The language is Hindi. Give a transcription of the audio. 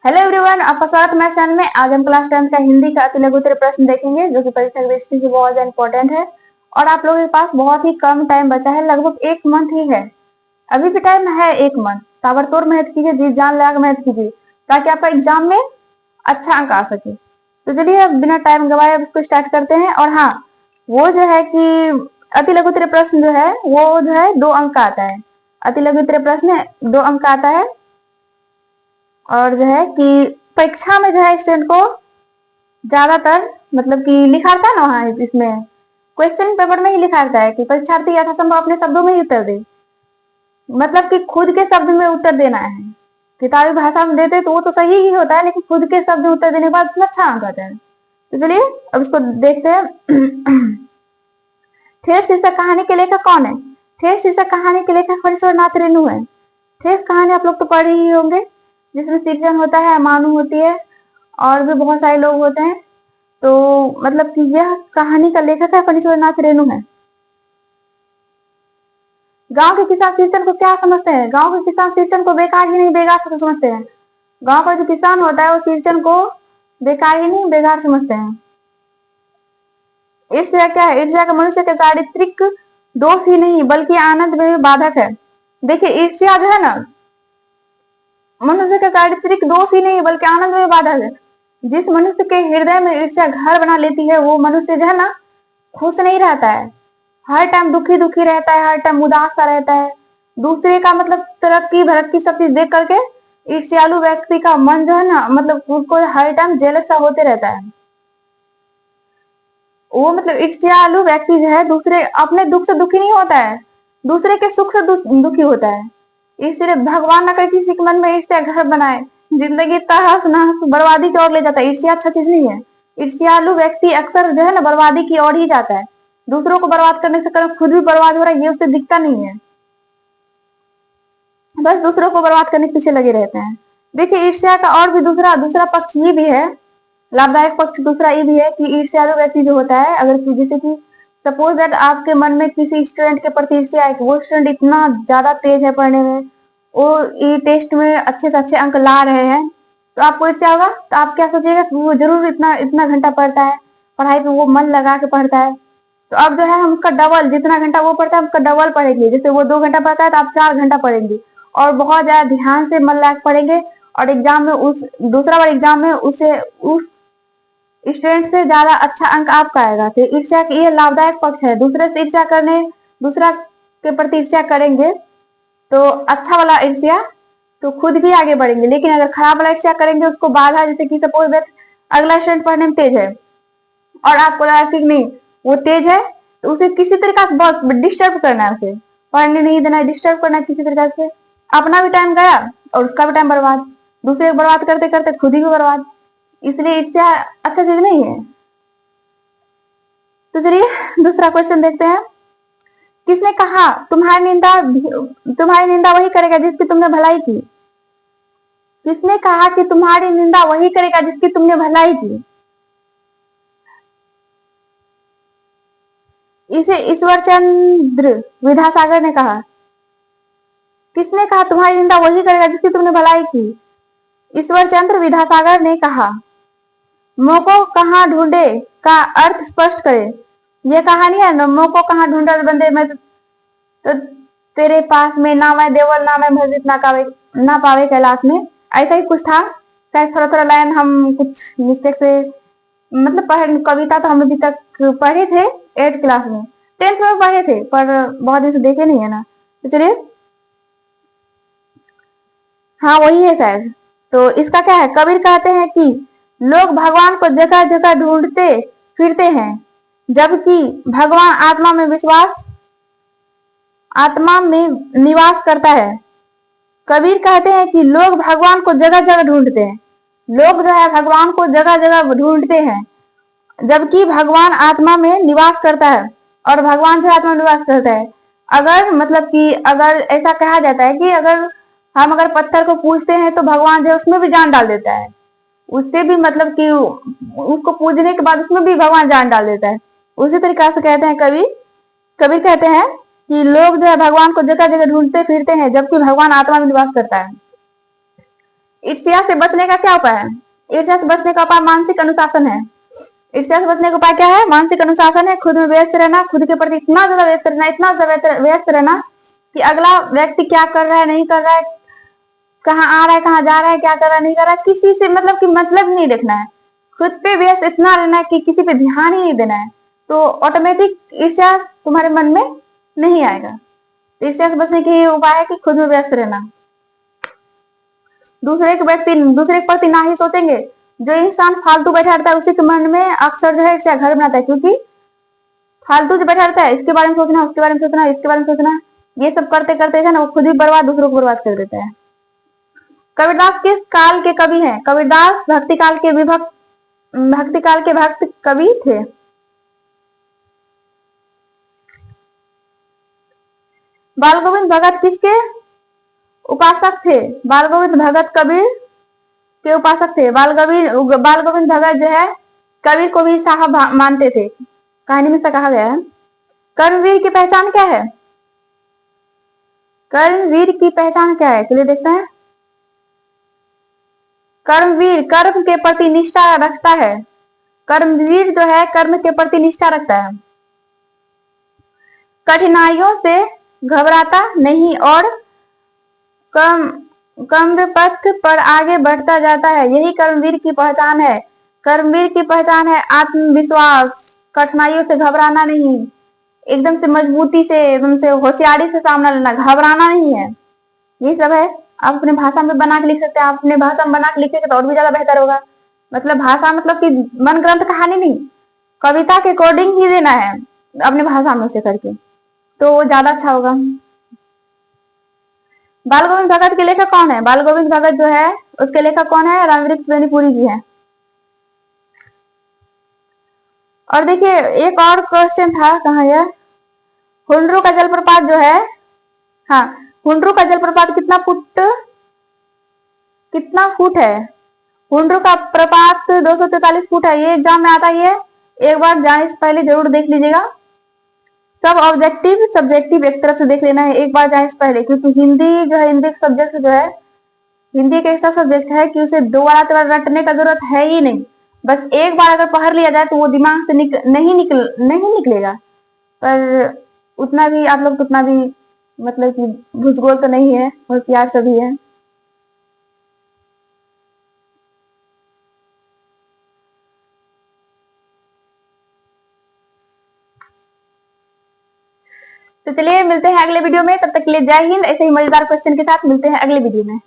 हेलो एवरीवन, आपका स्वागत है मेरे चैनल में। आज हम क्लास 10 का हिंदी का अति लघु उत्तरीय प्रश्न देखेंगे जो कि परीक्षा की दृष्टि से बहुत ज्यादा इंपॉर्टेंट है और आप लोगों के पास बहुत ही कम टाइम बचा है, लगभग एक मंथ ही है। अभी भी टाइम है, एक मंथ। ताबड़तोड़ मेहनत कीजिए, जी जान लगा के मेहनत कीजिए ताकि आपका एग्जाम में अच्छा अंक आ सके। तो चलिए अब बिना टाइम गवाए अब इसको स्टार्ट करते हैं। और हाँ, वो जो है कि अति लघु उत्तरीय प्रश्न जो है वो जो है 2 अंक का आता है। अति लघु उत्तरीय प्रश्न 2 अंक का आता है और जो है कि परीक्षा में जो है स्टूडेंट को ज्यादातर मतलब कि लिखा रहता है ना, वहां इसमें क्वेश्चन पेपर में ही लिखा रहता है कि परीक्षार्थी यथासंभव अपने शब्दों में ही उत्तर दे, मतलब कि खुद के शब्द में उत्तर देना है। किताबी भाषा में देते तो वो तो सही ही होता है, लेकिन खुद के शब्द में उत्तर देने के बाद इतना अच्छा अंक आता है। तो चलिए अब इसको देखते हैं। ठेठ शीर्षक कहानी के लेखक कौन है? ठेठ शीर्षक कहानी के लेखक हरीश्वरनाथ रेणु है। ठेठ कहानी आप लोग तो पढ़े ही होंगे, जिसमें सृजन होता है, मानू होती है और भी बहुत सारे लोग होते हैं। तो मतलब कि यह कहानी का लेखक है फणीश्वरनाथ रेणु है। गांव के किसान सिंचन को क्या समझते हैं? गांव के किसान सिंचन को बेकार ही नहीं बेकार से समझते हैं। गांव का जो किसान होता है वो सिंचन को बेकार ही नहीं बेकार समझते हैं। ईर्ष्या क्या है? ईर्ष्या का मनुष्य के चारित्रिक दोष ही नहीं बल्कि आनंद में भी बाधक है। देखिए ईर्ष्या जो है ना, मनुष्य का चारित्रिक दोष ही नहीं बल्कि आनंद में बाधक है। जिस मनुष्य के हृदय में ईर्ष्या घर बना लेती है वो मनुष्य जो है ना खुश नहीं रहता है, हर टाइम दुखी दुखी रहता है, हर टाइम उदास सा रहता है। दूसरे का मतलब तरक्की भरक्की सब चीज देख करके ईर्ष्यालु व्यक्ति का मन जो है ना मतलब उसको हर टाइम जेलस सा होते रहता है। वो मतलब ईर्ष्यालु व्यक्ति जो है दूसरे अपने दुख से दुखी नहीं होता है, दूसरे के सुख से दुखी होता है। इसलिए भगवान न करे किसी के मन में ईर्ष्या घर बनाए, जिंदगी तहस नहस बर्बादी की ओर ले जाता है। ईर्ष्या अच्छा चीज नहीं है। ईर्ष्यालु व्यक्ति अक्सर जो है ना बर्बादी की ओर ही जाता है। दूसरों को बर्बाद करने से खुद भी बर्बाद हो रहा है ये उसे दिखता नहीं है, बस दूसरों को बर्बाद करने के पीछे लगे रहते हैं। देखिए ईर्ष्या का और भी दूसरा दूसरा पक्ष ये भी है, लाभदायक पक्ष दूसरा ये भी है कि ईर्ष्यालु व्यक्ति जो होता है, अगर जैसे कि सपोज दैट आपके मन में किसी स्टूडेंट के प्रति ईर्ष्या है कि वो स्टूडेंट इतना ज्यादा तेज है पढ़ने में, वो ये टेस्ट में अच्छे से अच्छे अंक ला रहे हैं, तो आपको ईर्ष्या होगा। तो आप क्या सोचिएगा कि वो जरूर इतना इतना घंटा पढ़ता है, पढ़ाई पे वो मन लगा के पढ़ता है। तो अब जो है हम उसका डबल, जितना घंटा वो पढ़ता है उसका डबल पढ़ेंगे। जैसे वो 2 घंटा पढ़ता है तो आप 4 घंटा पढ़ेंगे और बहुत ज्यादा ध्यान से मन लगा पढ़ेंगे और एग्जाम में उस दूसरा बार एग्जाम में उसे उस स्टूडेंट से ज्यादा अच्छा अंक आपका आएगा। तो ईर्ष्या ये लाभदायक पक्ष है। दूसरे से ईर्ष्या करने, दूसरा के प्रति ईर्ष्या करेंगे तो अच्छा वाला ईर्ष्या तो खुद भी आगे बढ़ेंगे, लेकिन अगर खराब वाला ईर्ष्या करेंगे उसको बाधा, जैसे कि सपोज दैट अगला स्टूडेंट पढ़ने में तेज है और आपको लगा कि नहीं वो तेज है तो उसे किसी तरीका से बस डिस्टर्ब करना है, उसे पढ़ने नहीं देना है, डिस्टर्ब करना है किसी तरीका से। अपना भी टाइम गया और उसका भी टाइम बर्बाद, दूसरे को बर्बाद करते करते खुद ही भी बर्बाद। इसलिए ईर्ष्या अच्छा चीज नहीं है। तो चलिए दूसरा क्वेश्चन देखते हैं। किसने कहा तुम्हारी निंदा वही करेगा जिसकी तुमने भलाई की? किसने कहा कि तुम्हारी निंदा वही करेगा जिसकी तुमने भलाई की? इसे ईश्वर चंद्र विद्यासागर ने कहा। किसने कहा तुम्हारी निंदा वही करेगा जिसकी तुमने भलाई की? ईश्वर चंद्र विद्यासागर ने कहा। मोको कहाँ ढूंढे का अर्थ स्पष्ट करे। ये कहानी है ना, मोको कहाँ ढूंढे बंदे मैं तो तेरे पास में, ना मैं देवल ना मैं मस्जिद ना पावे कैलाश में, ऐसा ही कुछ था। शायद थोड़ा थोड़ा लाइन हम कुछ मिस्टेक से मतलब कविता तो हम अभी तक पढ़े थे 8th क्लास में, 10th में पढ़े थे पर बहुत दिन से देखे नहीं है ना। तो चलिए हाँ वही है शायद। तो इसका क्या है, कबीर कहते हैं कि लोग भगवान को जगह जगह ढूंढते फिरते हैं जबकि भगवान आत्मा में निवास करता है। कबीर कहते हैं कि लोग भगवान को जगह जगह ढूंढते हैं, लोग जो है भगवान को जगह जगह ढूंढते हैं जबकि भगवान आत्मा में निवास करता है, और भगवान जो आत्मा में निवास करता है। अगर मतलब कि अगर ऐसा कहा जाता है कि अगर पत्थर को पूजते हैं तो भगवान जो है उसमें भी जान डाल देता है, उससे भी मतलब कि उसको पूजने के बाद उसमें भी भगवान जान डाल देता है। उसी तरीका से कहते हैं कबीर कहते हैं कि लोग जो है भगवान को जगह जगह ढूंढते फिरते हैं जबकि भगवान आत्मा में निवास करता है। ईर्ष्या से बचने का क्या उपाय है? ईर्ष्या से बचने का उपाय मानसिक अनुशासन है। ईर्ष्या से बचने का उपाय क्या है? मानसिक अनुशासन है। खुद में व्यस्त रहना, खुद के प्रति इतना ज्यादा व्यस्त रहना, इतना ज्यादा व्यस्त रहना कि अगला व्यक्ति क्या कर रहा है, नहीं कर रहा है, कहाँ आ रहा है, कहाँ जा रहा है, क्या कर रहा है, नहीं कर रहा है, किसी से मतलब कि मतलब नहीं देखना है। खुद पे व्यस्त इतना रहना है कि किसी पे ध्यान ही नहीं देना है, तो ऑटोमेटिक ईर्ष्या तुम्हारे मन में नहीं आएगा। ईर्ष्या से बचने के उपाय है कि खुद में व्यस्त रहना। दूसरे के प्रति ना ही सोचेंगे। जो इंसान फालतू बैठा रहता है उसी के मन में अक्सर जो है ईर्ष्या घर बनाता है, क्योंकि फालतू जो बैठा रहता है, इसके बारे में सोचना, उसके बारे में सोचना, इसके बारे में सोचना, ये सब करते करते है ना, वो खुद भी बर्बाद, दूसरों को बर्बाद कर देता है। कबीरदास किस काल के कवि हैं? कबीरदास भक्ति काल के भक्त कवि थे। बाल गोविंद भगत किसके उपासक थे? बाल गोविंद भगत कबीर के उपासक थे। बाल गोविंद भगत जो है कबीर को भी साहब मानते थे, कहानी में से कहा गया है। कर्मवीर की पहचान क्या है? कर्मवीर की पहचान क्या है, चलिए देखते हैं। कर्मवीर कर्म के प्रति निष्ठा रखता है। कर्मवीर जो है कर्म के प्रति निष्ठा रखता है, कठिनाइयों से घबराता नहीं और कम पथ पर आगे बढ़ता जाता है, यही कर्मवीर की पहचान है। कर्मवीर की पहचान है आत्मविश्वास, कठिनाइयों से घबराना नहीं, एकदम से मजबूती से, एकदम से होशियारी से सामना लेना, घबराना नहीं है। ये सब है। आप अपने भाषा में बना के लिख सकते हैं। आप अपने भाषा में बना के लिखेंगे तो और भी ज्यादा बेहतर होगा। मतलब भाषा मतलब कि मन ग्रंथ कहानी नहीं, कविता के अकॉर्डिंग ही देना है अपने भाषा में से करके, तो वो ज्यादा अच्छा होगा। बाल गोविंद भगत के लेखक कौन है? बाल गोविंद भगत जो है उसके लेखक कौन है? रामवृक्ष बेनीपुरी जी हैं। और देखिए एक और क्वेश्चन था, कहाँ है? हुंड्रू का जलप्रपात जो है, हाँ, हुंड्रू का जलप्रपात कितना फुट है? हुंड्रू का प्रपात 243 फुट है। ये एग्जाम में आता ही है, एक बार जाने से पहले जरूर देख लीजिएगा। सब ऑब्जेक्टिव सब्जेक्टिव एक तरफ से देख लेना है एक बार जाने से पहले, क्योंकि हिंदी जो है, हिंदी सब्जेक्ट जो है, हिंदी एक ऐसा सब्जेक्ट है कि उसे दोबारा रटने का जरूरत है ही नहीं। बस एक बार अगर पढ़ लिया जाए तो वो दिमाग से नहीं निकलेगा। पर उतना भी आप लोग उतना भी मतलब कि भूसगोल तो नहीं है, होशियार सभी है। तो चलिए मिलते हैं अगले वीडियो में, तब तक के लिए जय हिंद। ऐसे ही मजेदार क्वेश्चन के साथ मिलते हैं अगले वीडियो में।